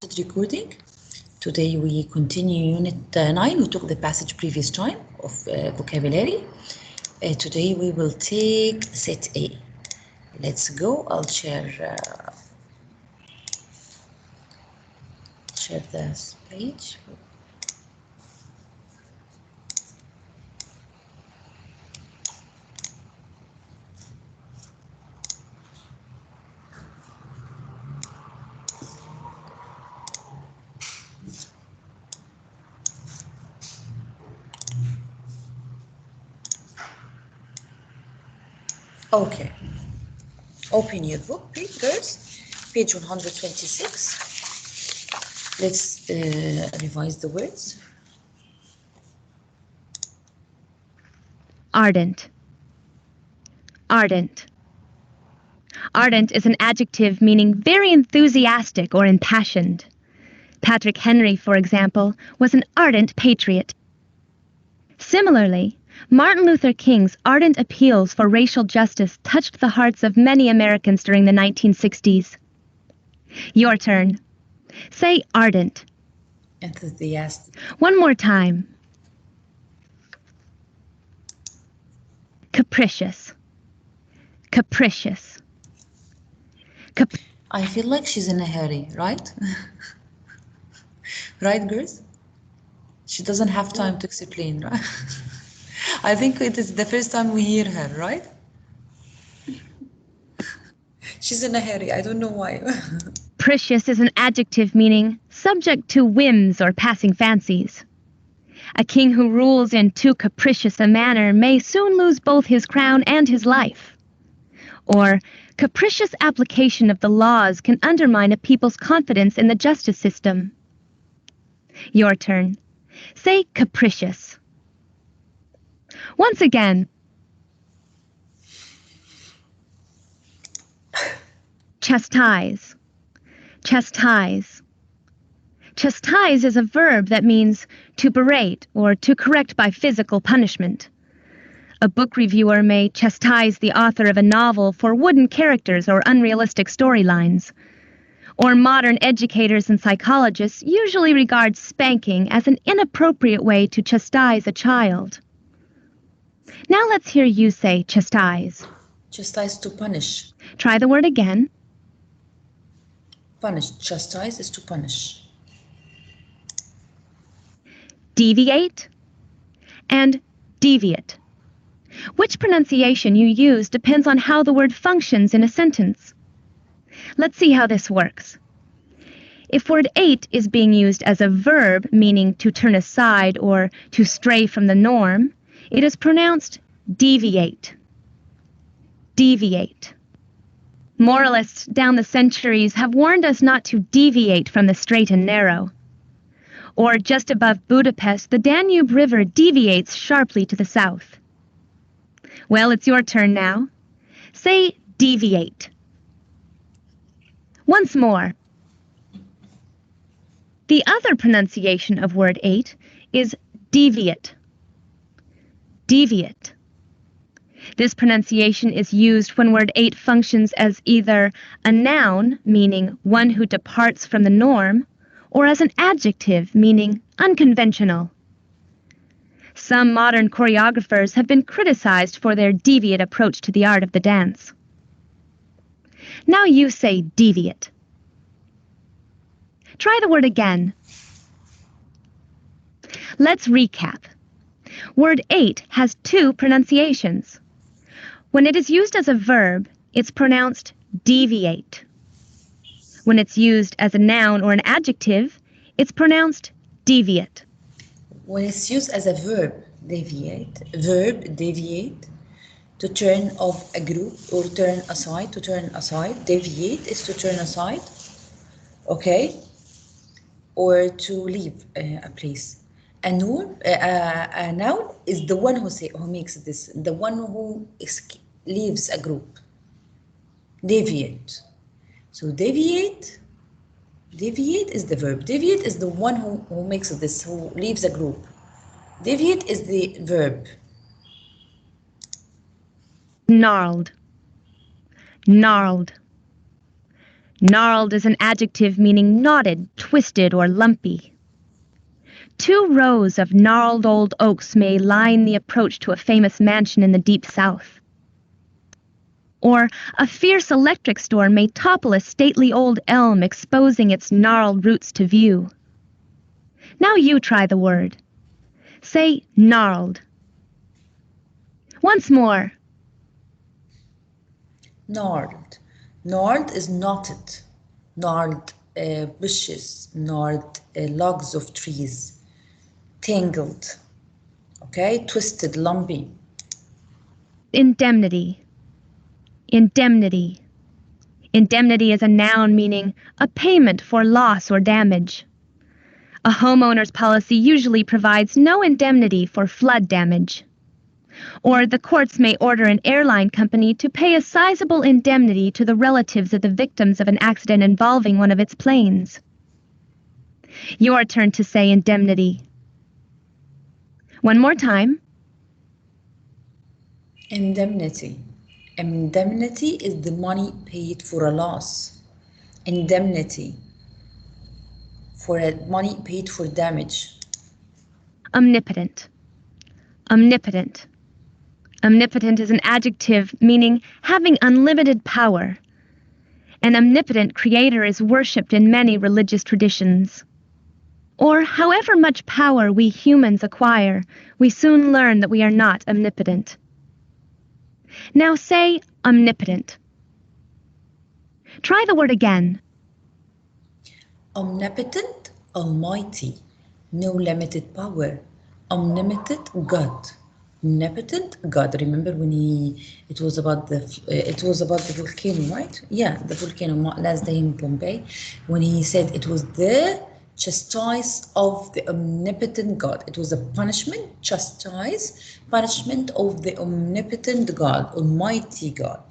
Recording. Today we continue Unit 9. We took the passage previous time of vocabulary. Today we will take set A. Let's go. I'll share this page. Okay, open your book, please, girls. Page 126. Let's revise the words. Ardent. Ardent. Ardent is an adjective meaning very enthusiastic or impassioned. Patrick Henry, for example, was an ardent patriot. Similarly, Martin Luther King's ardent appeals for racial justice touched the hearts of many Americans during the 1960s. Your turn. Say ardent. Enthusiastic. One more time. Capricious. Capricious. I feel like she's in a hurry, right? Right, girls? She doesn't have time to explain, right? I think it is the first time we hear her, right? She's in a hurry. I don't know why. Capricious is an adjective meaning subject to whims or passing fancies. A king who rules in too capricious a manner may soon lose both his crown and his life. Or, capricious application of the laws can undermine a people's confidence in the justice system. Your turn. Say capricious. Once again. Chastise. Chastise. Chastise is a verb that means to berate or to correct by physical punishment. A book reviewer may chastise the author of a novel for wooden characters or unrealistic storylines. Or modern educators and psychologists usually regard spanking as an inappropriate way to chastise a child. Now let's hear you say chastise. Chastise, to punish. Try the word again. Punish. Chastise is to punish. Deviate and deviate. Which pronunciation you use depends on how the word functions in a sentence. Let's see how this works. If word ate is being used as a verb meaning to turn aside or to stray from the norm, it is pronounced deviate. Deviate. Moralists down the centuries have warned us not to deviate from the straight and narrow. Or just above Budapest, the Danube River deviates sharply to the south. Well, it's your turn now. Say deviate. Once more. The other pronunciation of word ate is deviate. Deviate. This pronunciation is used when word ate functions as either a noun, meaning one who departs from the norm, or as an adjective, meaning unconventional. Some modern choreographers have been criticized for their deviant approach to the art of the dance. Now you say deviate. Try the word again. Let's recap. Word ate has two pronunciations. When it is used as a verb, it's pronounced deviate. When it's used as a noun or an adjective, it's pronounced deviate. When it's used as a verb, deviate, to turn off a group or turn aside, deviate is to turn aside, okay, or to leave a place. A noun is the one who makes this, the one who leaves a group. Deviate. So deviate is the verb. Deviate is the one who makes this, who leaves a group. Deviate is the verb. Gnarled. Gnarled. Gnarled is an adjective meaning knotted, twisted, or lumpy. 2 rows of gnarled old oaks may line the approach to a famous mansion in the deep south. Or a fierce electric storm may topple a stately old elm, exposing its gnarled roots to view. Now you try the word. Say gnarled. Once more. Gnarled. Gnarled is knotted. Gnarled bushes, gnarled logs of trees. Tangled. Okay, twisted, lumpy. Indemnity. Indemnity. Indemnity is a noun meaning a payment for loss or damage. A homeowner's policy usually provides no indemnity for flood damage. Or the courts may order an airline company to pay a sizable indemnity to the relatives of the victims of an accident involving one of its planes. Your turn to say indemnity. One more time. Indemnity. Indemnity is the money paid for a loss. Indemnity. For money paid for damage. Omnipotent. Omnipotent. Omnipotent is an adjective meaning having unlimited power. An omnipotent creator is worshipped in many religious traditions. Or however much power we humans acquire, we soon learn that we are not omnipotent. Now say omnipotent. Try the word again. Omnipotent, almighty, no limited power. Omnipotent God. Omnipotent God. Remember when it was about the volcano, right? Yeah, the volcano last day in Bombay, when he said it was the chastise of the omnipotent God. It was a punishment, punishment of the omnipotent God, Almighty God.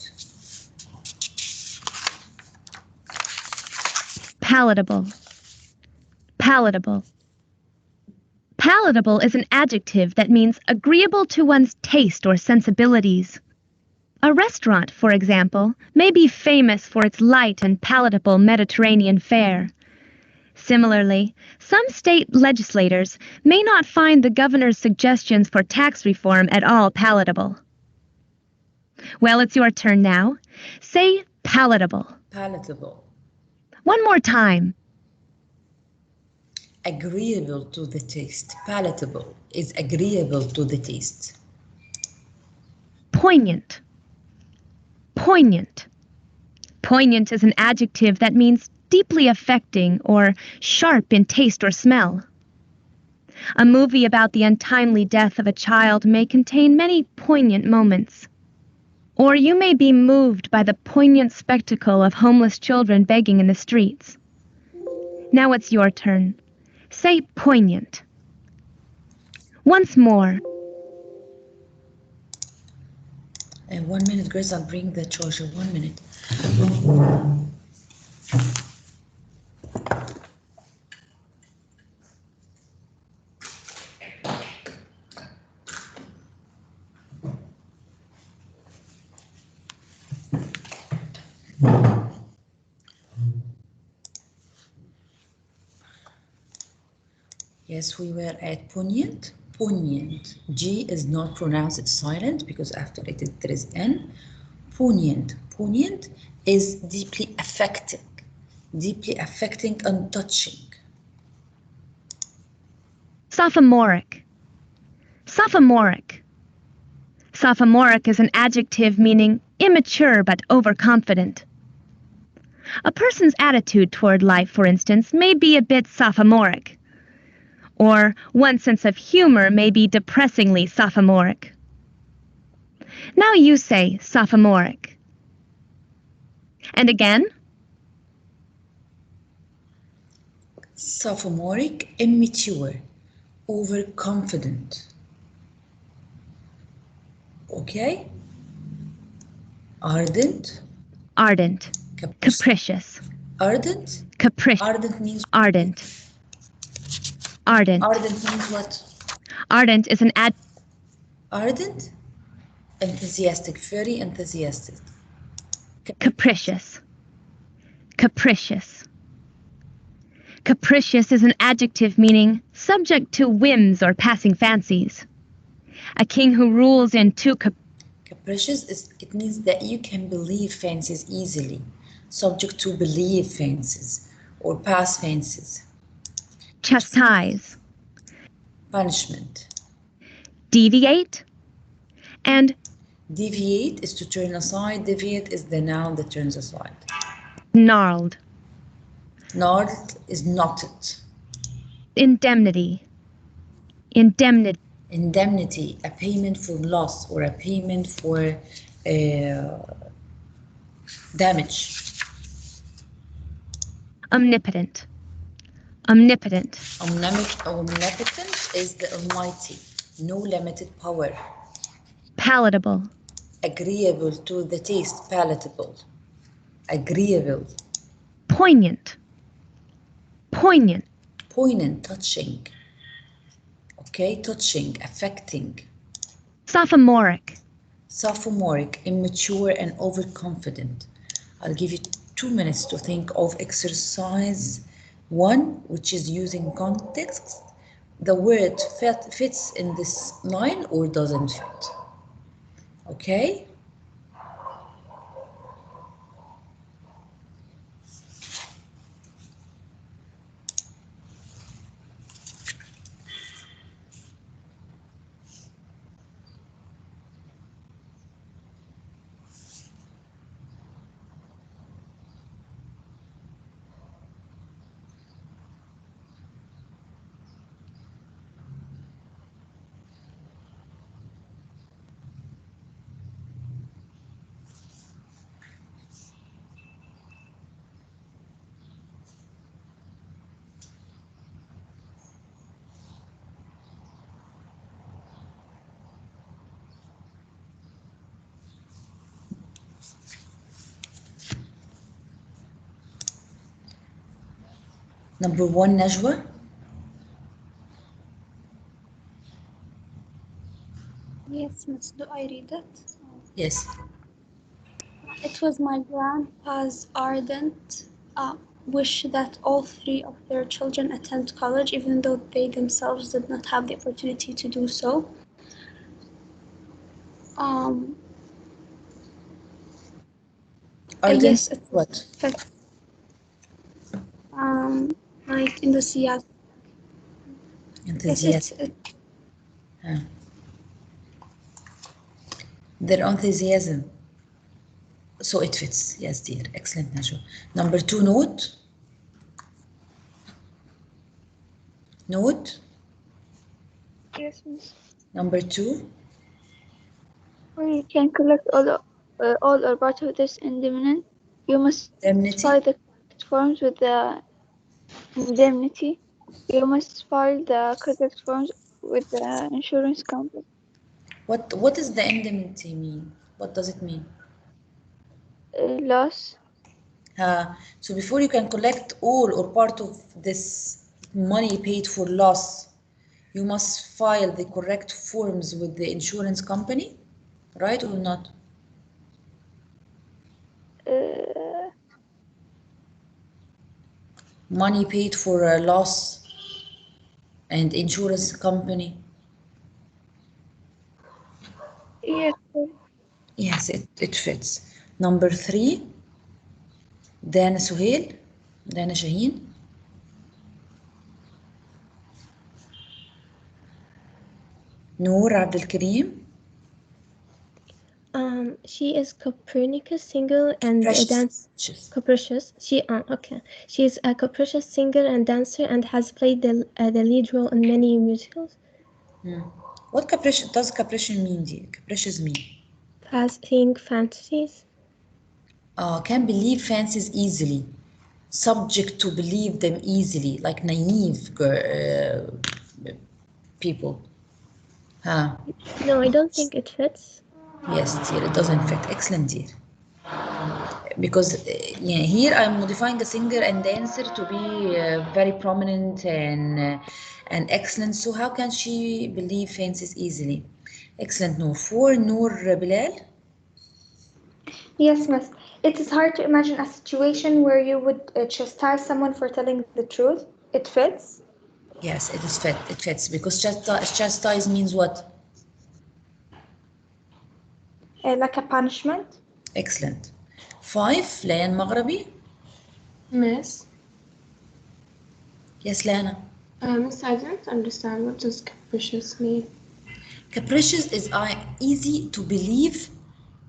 Palatable. Palatable. Palatable is an adjective that means agreeable to one's taste or sensibilities. A restaurant, for example, may be famous for its light and palatable Mediterranean fare. Similarly, some state legislators may not find the governor's suggestions for tax reform at all palatable. Well, it's your turn now. Say palatable. Palatable. One more time. Agreeable to the taste. Palatable is agreeable to the taste. Poignant. Poignant. Poignant is an adjective that means deeply affecting or sharp in taste or smell. A movie about the untimely death of a child may contain many poignant moments. Or you may be moved by the poignant spectacle of homeless children begging in the streets. Now it's your turn. Say poignant. Once more. 1 minute, Grace, I'll bring the charger. 1 minute. Yes, we were at poignant. Poignant. G is not pronounced, it's silent because after it there is N. Poignant. Poignant is deeply affecting and touching. Sophomoric. Sophomoric. Sophomoric is an adjective meaning immature but overconfident. A person's attitude toward life, for instance, may be a bit sophomoric. Or one's sense of humor may be depressingly sophomoric. Now you say sophomoric. And again? Sophomoric, immature, overconfident. Okay? Ardent. Ardent. Capricious. Ardent? Capricious. Ardent means Ardent. Ardent. Ardent means what? Ardent is an Ardent? Enthusiastic, very enthusiastic. Capricious. Capricious. Capricious is an adjective meaning subject to whims or passing fancies. A king who rules in too Capricious it means that you can believe fancies easily, subject to believe fancies or pass fancies. Chastise. Punishment. Deviate. And Deviate is to turn aside. Deviate is the noun that turns aside. gnarled. Gnarled is knotted. Indemnity. Indemnity. Indemnity, a payment for loss or a payment for damage. Omnipotent. Omnipotent. Omnipotent is the Almighty, no limited power. Palatable. Agreeable to the taste, palatable. Agreeable. Poignant. Poignant. Poignant, touching. Okay, touching, affecting. Sophomoric. Sophomoric, immature and overconfident. I'll give you 2 minutes to think of exercise 1, which is using context. The word fits in this line or doesn't fit. Okay? Number 1, Najwa. Yes, Miss, do I read it? Yes. It was my grandpa's ardent wish that all 3 of their children attend college, even though they themselves did not have the opportunity to do so. Yes, it what? Like enthusiasm. Enthusiasm. Yes, Their enthusiasm. So it fits. Yes, dear. Excellent, Najwa. Number 2, note. Note. Yes, Miss. Number 2. We can collect all or part of this indemnity. You must file the forms with the indemnity. You must file the correct forms with the insurance company. What does the indemnity mean? What does it mean? Loss. So before you can collect all or part of this money paid for loss, you must file the correct forms with the insurance company, right or not? Money paid for a loss and insurance company. Yes. Yes, it fits. Number 3, Dana Suhail, Dana Shaheen. Noor Abdul Kareem. She is Copernicus singer and dancer. Capricious. She is a capricious singer and dancer and has played the lead role in many musicals. What does capricious mean, dear? Capricious mean? Passing fantasies. Can believe fancies easily, subject to believe them easily, like naive people. No, I don't think it fits. Yes, dear, it doesn't fit. Excellent, dear. Because here I'm modifying a singer and dancer to be very prominent and excellent. So how can she believe fancies easily? Excellent, Noor. 4, Noor Bilal. Yes, Miss. It is hard to imagine a situation where you would chastise someone for telling the truth. It fits. Yes, it is fit. It fits because chastise means what? Like a punishment. Excellent. 5 ليان مغربي. Miss. Yes, Lana. Miss, I don't understand. What does capricious mean? Capricious is easy to believe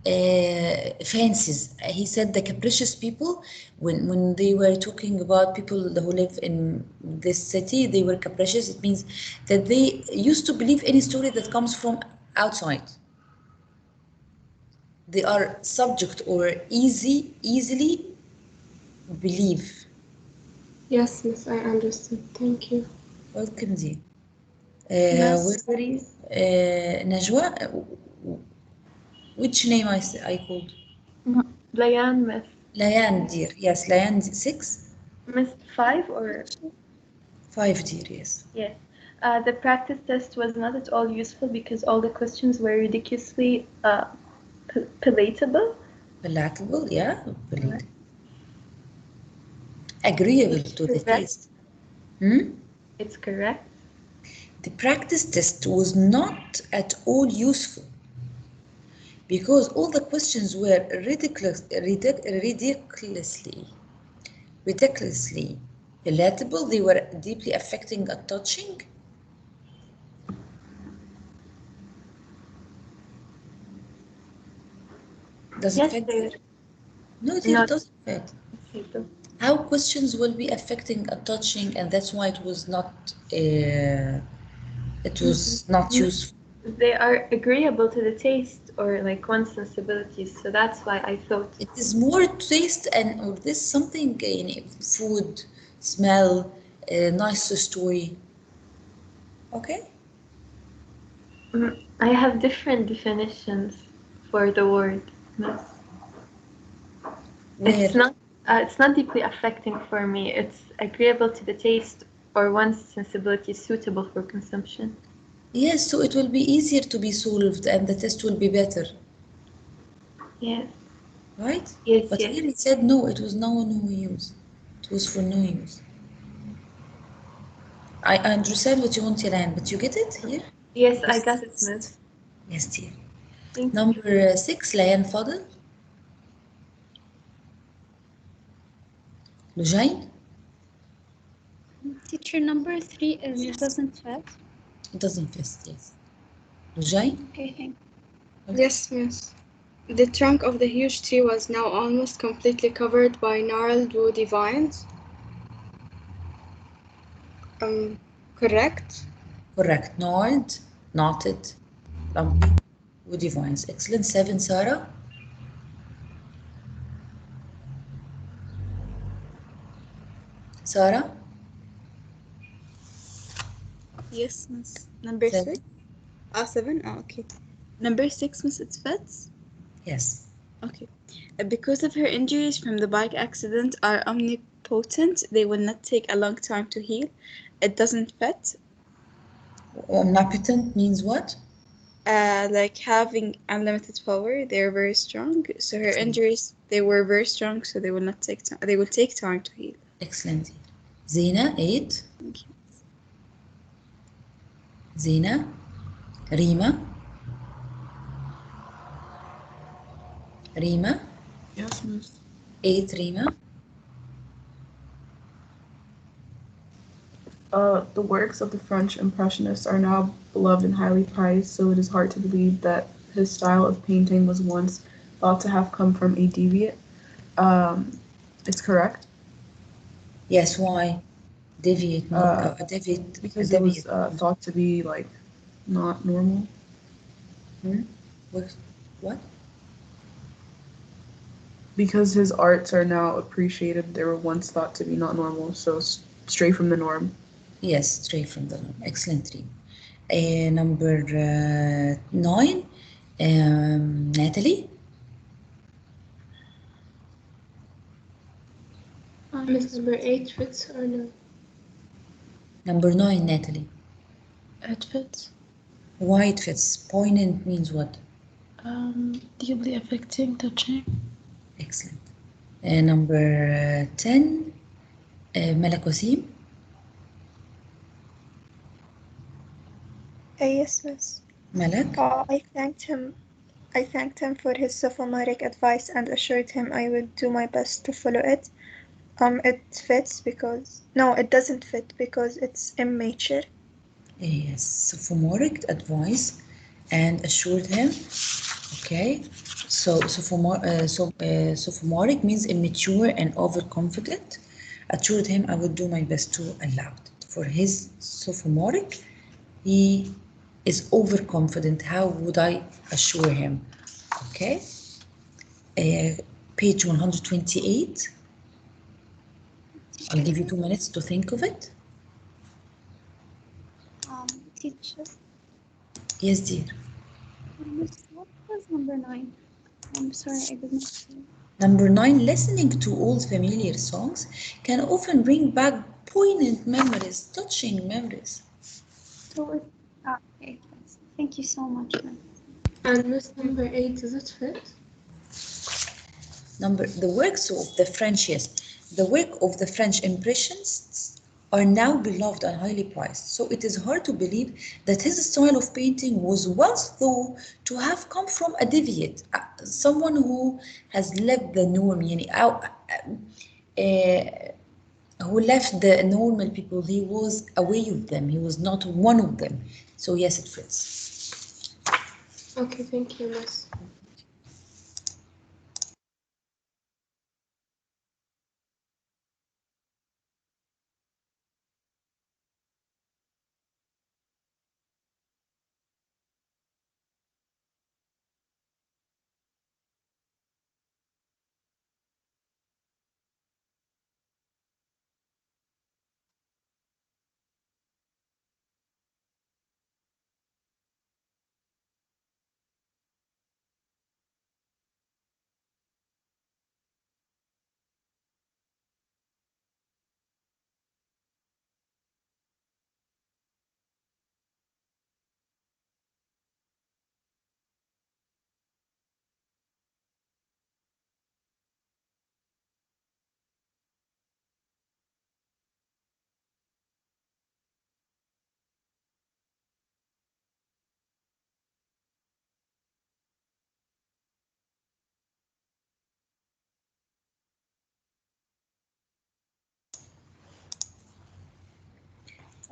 fancies. He said the capricious people, when they were talking about people who live in this city, they were capricious. It means that they used to believe any story that comes from outside. They are subject or easily believe. Yes, Miss, I understand. Thank you. Welcome, dear. Yes. Najwa, which name I called? Layan, Miss. Layan, dear. Yes, Layan 6. Miss 5 or 5, dear. Yes. yes. The practice test was not at all useful because all the questions were ridiculously palatable. Palatable, yeah. Palatable. Agreeable to the taste. It's correct. The practice test was not at all useful because all the questions were ridiculously palatable. They were deeply affecting and touching. Does it fit? No, it doesn't fit. How questions will be affecting and touching, and that's why it was not useful. They are agreeable to the taste or like one's sensibilities, so that's why I thought it is more taste and or this something in food, smell, nice story. Okay. I have different definitions for the word. It's not deeply affecting for me. It's agreeable to the taste or one's sensibility, suitable for consumption. Yes, so it will be easier to be solved and the test will be better. Yes. Right? Yes. But here it said no, it was no use. It was for no use. I understand what you want, Yalan, but you get it here? Yes, I got it, Miss. Yes, dear. Number 6, Layan Fadl. Lujain? Teacher, number 3 is it doesn't fit. It doesn't fit, yes. Lujain? Okay, thank you. Yes, Miss. The trunk of the huge tree was now almost completely covered by gnarled woody vines. Correct? Correct. Gnarled, knotted, lumpy, woody vines. Excellent. 7, Sarah. Sarah? Yes, Miss. Number 6? 7? Oh, okay. Number 6, Miss, it fits? Yes. Okay. Because of her injuries from the bike accident are omnipotent, they will not take a long time to heal. It doesn't fit. Omnipotent means what? Like having unlimited power. They're very strong. So her injuries, they were very strong, so they will not take time. They will take time to heal. Excellent. Zina, 8. Thank you. Zina. Rima. Rima. Yes, Miss. 8, Rima. The works of the French Impressionists are now beloved and highly prized, so it is hard to believe that his style of painting was once thought to have come from a deviant. It's correct. Yes, why? Deviate. Because it was thought to be like not normal. What? Because his arts are now appreciated, they were once thought to be not normal, so stray from the norm. Yes, straight from the norm. Excellent, Reem. Number 9, Natalie. Miss, number 8 fits or no? Number 9, Natalie. It fits. Why it fits? Poignant means what? Deeply affecting, touching. Excellent. Number 10, Malak Wasim. Yes, miss. Malak. I thanked him for his sophomoric advice and assured him I would do my best to follow it. It doesn't fit because it's immature. Yes, sophomoric advice and assured him. Okay, so sophomoric means immature and overconfident. Assured him I would do my best to allow it. For his sophomoric, he is overconfident. How would I assure him? Okay, page 128. I'll give you 2 minutes to think of it. Teacher. Yes, dear. What was number 9? I'm sorry, I did not see. Number 9, listening to old familiar songs can often bring back poignant memories, touching memories. So okay, thank you so much, ma'am. And Miss number 8, does it fit? The works of the French, yes. The work of the French Impressionists are now beloved and highly prized. So it is hard to believe that his style of painting was once thought to have come from a deviant, someone who has left the norm, who left the normal people. He was away with them. He was not one of them. So yes, it fits. Okay, thank you, Miss.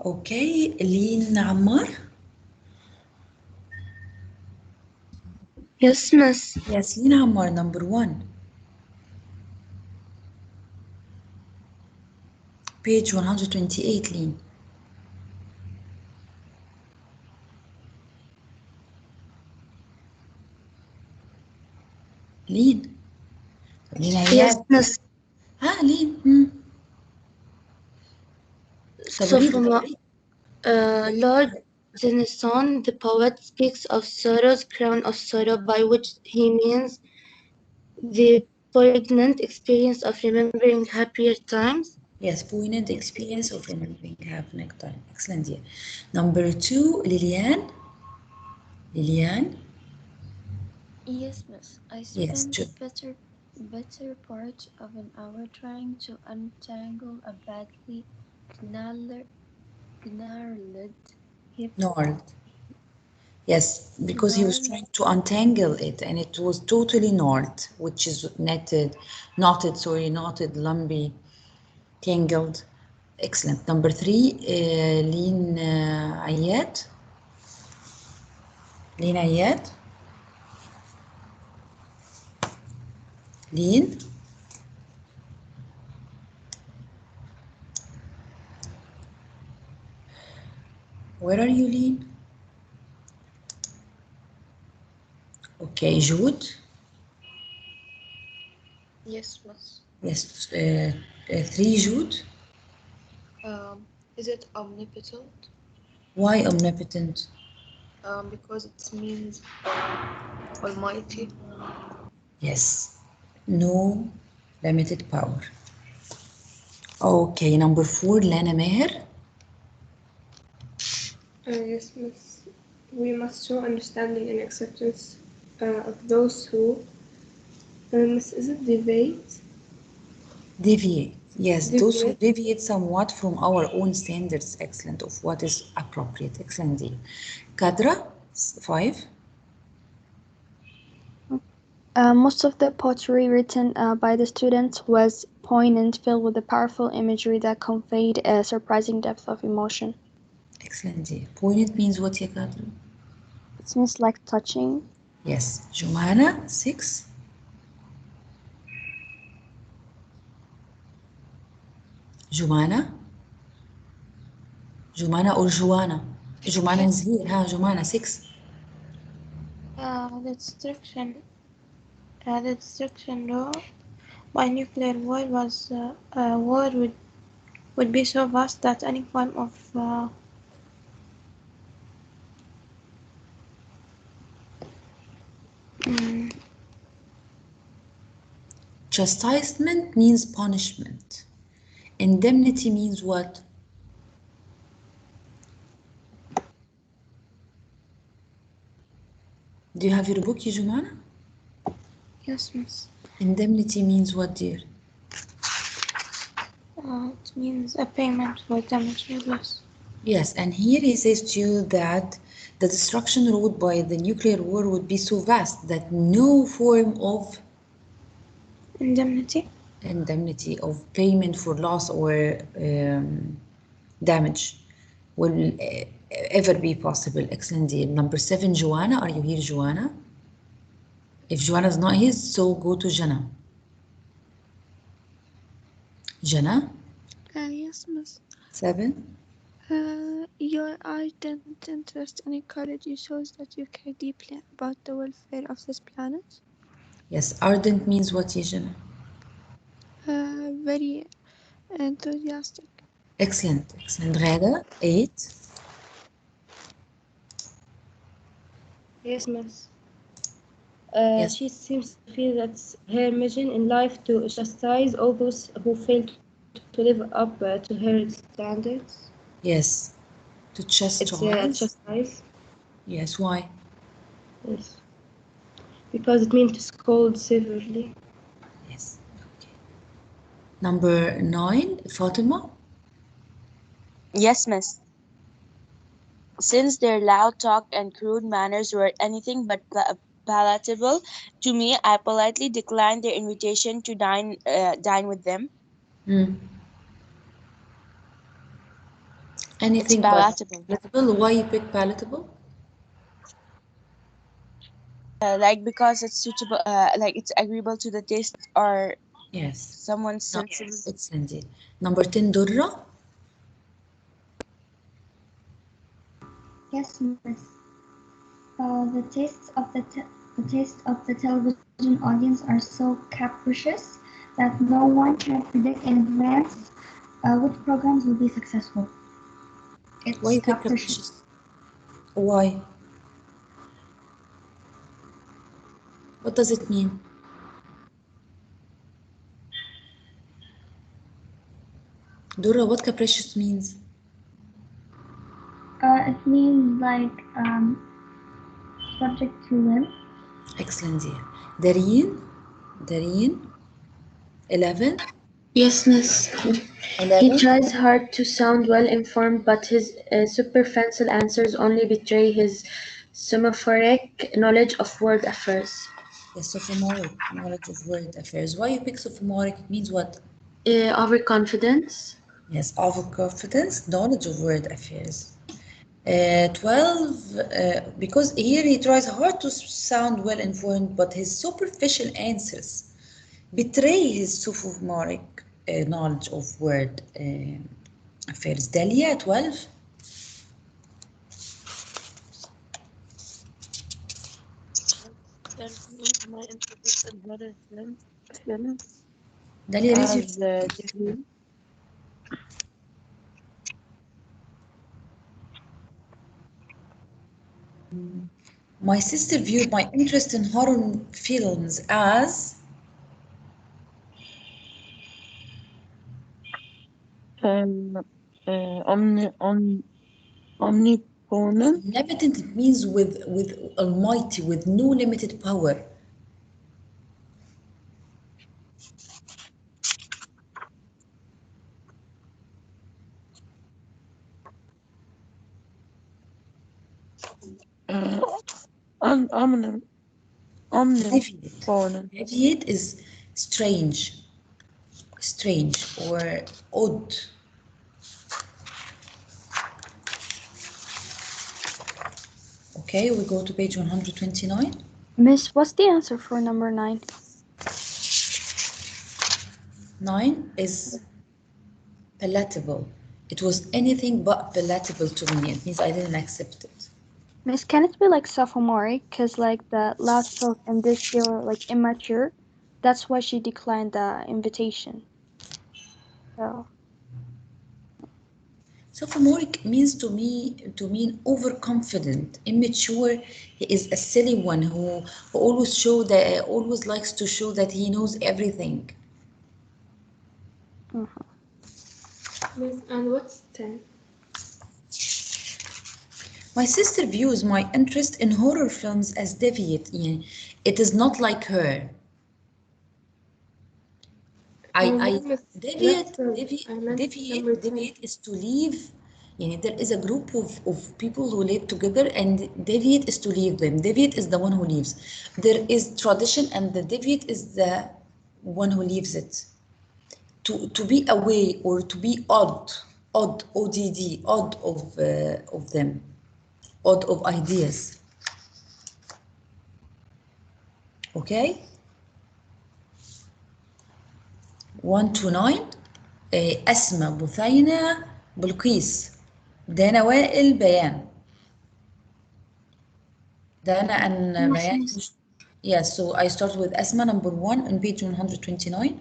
Okay, Lynn Ammar. Yes, miss. Yes, Lynn Ammar, number 1. Page 128, Lynn. Lynn. Yes, miss. Lynn. Lord Tennyson, the poet, speaks of sorrow's crown of sorrow, by which he means the poignant experience of remembering happier times. Yes, poignant experience of remembering happier time. Excellent, dear. Number 2, Liliane. Yes, miss. I spent the better part of an hour trying to untangle a badly gnarled hip. Gnarled. Yes, because he was trying to untangle it and it was totally gnarled, which is knotted, lumpy, tangled. Excellent. Number 3, Lynn Ayat. Lynn Ayat. Lynn. Where are you, Lynn? Okay, Jude. Yes, miss. Yes, 3, Jude. Is it omnipotent? Why omnipotent? Because it means almighty. Yes, no limited power. Okay, number 4, Lana Meher. Yes, miss. We must show understanding and acceptance of those who Is it deviate? Deviate. Yes, those who deviate somewhat from our own standards. Excellent. Of what is appropriate. Excellent. Kadra, 5. Most of the poetry written by the students was poignant, filled with a powerful imagery that conveyed a surprising depth of emotion. Excellent. Poignant means what, Kadra? It means like touching. Yes. Jumana, 6. Jumana? Jumana or Juana? Jumana is here. Jumana, 6. The destruction by nuclear war was war would be so vast that any form of Chastisement means punishment. Indemnity means what? Do you have your book, Jumana? Yes, miss. Indemnity means what, dear? It means a payment for damage or loss. Yes, and here he says to you that the destruction wrought by the nuclear war would be so vast that no form of indemnity of payment for loss or damage will ever be possible. Excellent, dear. Number 7, Joanna. Are you here, Joanna? If Joanna is not here, so go to Jana. Jana? Yes, miss. 7. Your ardent interest in ecology shows that you care deeply about the welfare of this planet. Yes, ardent means what, Jana? Very enthusiastic. Excellent, excellent. Ghada, 8. Yes, miss. Yes. She seems to feel that's her mission in life to chastise all those who fail to live up to her standards. Yes, to chastise. It's chastise. Yes, why? Yes, because it means to scold severely. Yes, okay. Number 9, Fatima. Yes, miss. Since their loud talk and crude manners were anything but palatable to me, I politely declined their invitation to dine with them. Anything it's palatable. Palatable? Why you pick palatable? Like because it's suitable, like it's agreeable to the taste or someone's senses. It's indeed. Number 10, Durra. Yes, miss. The tastes of the television audience are so capricious that no one can predict in advance which programs will be successful. Why capricious? Why? What does it mean? Durra, what capricious means? It means like subject to whim. Excellent, dear. Dareen, 11. Yes, miss. 11. He tries hard to sound well informed, but his superficial answers only betray his sophomoric knowledge of world affairs. Yes, sophomoric knowledge of world affairs. Why you pick sophomoric? It means what? Overconfidence. Yes, overconfidence, knowledge of world affairs. 12, because here he tries hard to sound well informed, but his superficial answers betray his sophomoric knowledge of world affairs. Dalia, 12. My interest in her films. Dalia, raise your My sister viewed my interest in horror films as omnipotent. Omnipotent means with almighty, with no limited power. Deviate is strange or odd. Okay, we go to page 129. Miss, what's the answer for number 9? 9 is palatable. It was anything but palatable to me. It means I didn't accept it. Miss, can it be like sophomoric? Because like the loud talk and this, they were like immature. That's why she declined the invitation. So. Sophomoric means to mean overconfident, immature. He is a silly one who always likes to show that he knows everything. Miss, and what's 10? My sister views my interest in horror films as deviate. It is not like her. Deviate is to leave. There is a group of people who live together, and deviate is to leave them. Deviate is the one who leaves. There is tradition, and the deviate is the one who leaves it. To be away or to be odd, ODD, odd of them, odd of ideas. Okay. 1 to 9. أسمى، بثينة، بلقيس، دانا، وائل، بيان. Dana and Bayan. Yes, so I start with Asma, number 1 on page 129.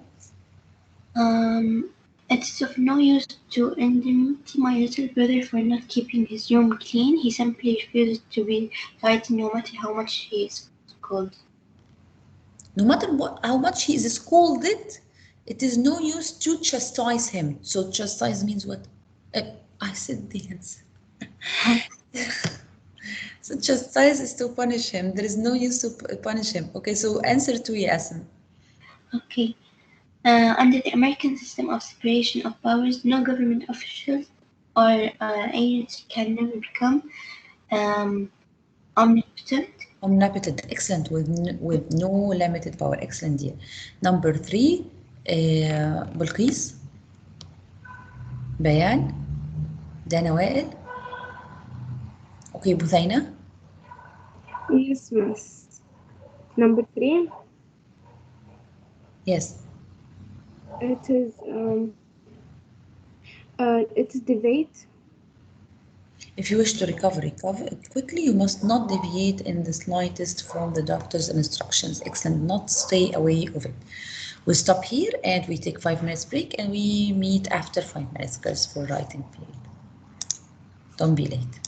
It's of no use to indemnity my little brother for not keeping his room clean. He simply refuses to be tidy no matter how much he is scolded. No matter how much he is scolded, it is no use to chastise him. So chastise means what? I said the answer. So chastise is to punish him. There is no use to punish him. Okay, so answer 2, Yasin. Okay. Under the American system of separation of powers, no government officials or agency can never become omnipotent. Omnipotent, excellent, with no limited power. Excellent, dear. Number 3, Bilqis, Bayan, Dana, Wa'il. Okay, Buthaina. Yes, miss. Number 3. Yes. It is deviate. If you wish to recover quickly, you must not deviate in the slightest from the doctor's instructions. Excellent. Not stay away of it. We stop here and we take 5 minutes break, and we meet after 5 minutes, girls, for writing period. Don't be late.